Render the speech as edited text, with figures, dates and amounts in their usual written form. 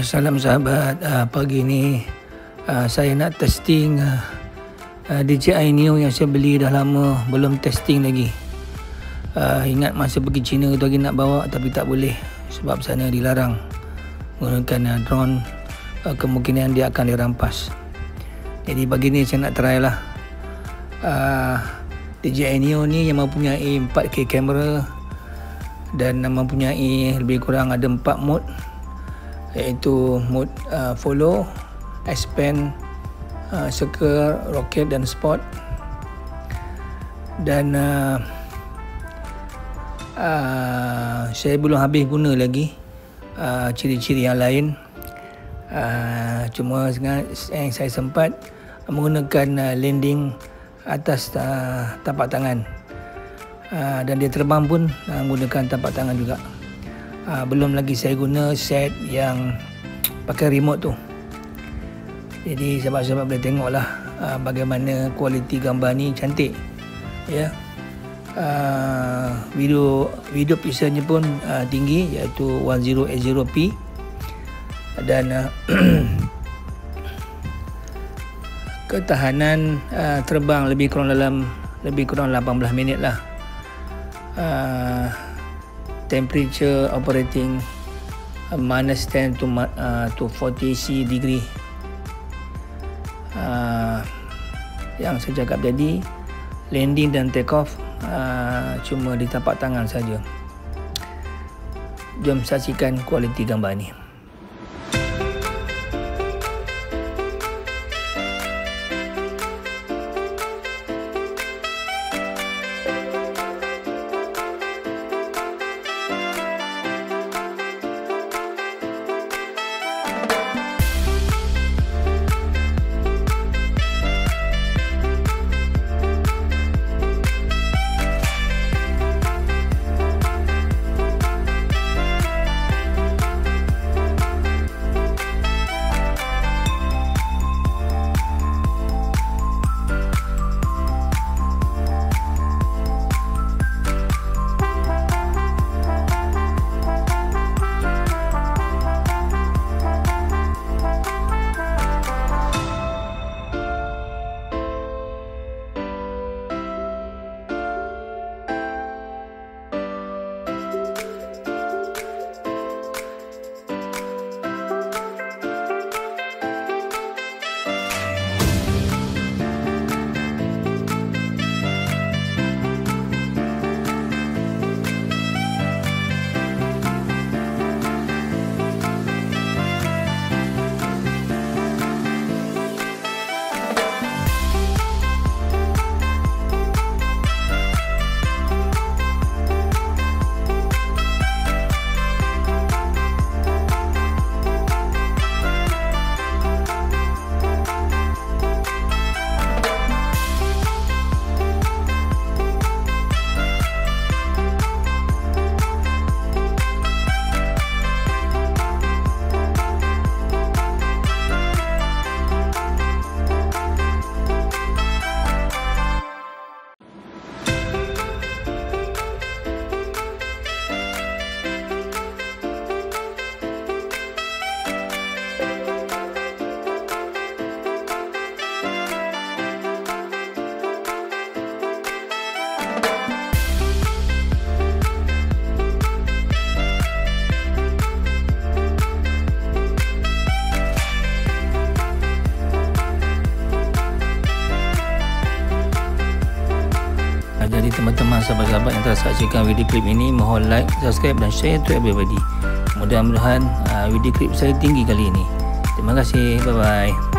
Salam sahabat, pagi ni saya nak testing DJI Neo yang saya beli dah lama, belum testing lagi. Ingat masa pergi China tu lagi nak bawa tapi tak boleh sebab sana dilarang menggunakan drone, kemungkinan dia akan dirampas. Jadi pagi ni saya nak try lah. DJI Neo ni yang mempunyai 4K kamera dan mempunyai lebih kurang ada 4 mode, iaitu mode follow, expand, circle, rocket dan spot. Dan saya belum habis guna lagi ciri-ciri yang lain. Cuma yang saya sempat menggunakan landing atas tapak tangan, dan dia terbang pun menggunakan tapak tangan juga. Belum lagi saya guna set yang pakai remote tu. Jadi sahabat-sahabat boleh tengoklah bagaimana kualiti gambar ni cantik, ya. Video pixelnya pun tinggi, iaitu 1080p, dan ketahanan terbang lebih kurang 18 minit lah. Temperature operating minus 10 to 40 C degree. Yang saya cakap tadi, landing dan take off cuma di tapak tangan saja. Jom saksikan kualiti gambar ni. Jadi teman-teman, sahabat-sahabat yang telah saksikan video klip ini, mohon like, subscribe dan share to everybody. Mudah-mudahan video klip saya tinggi kali ini. Terima kasih, bye-bye.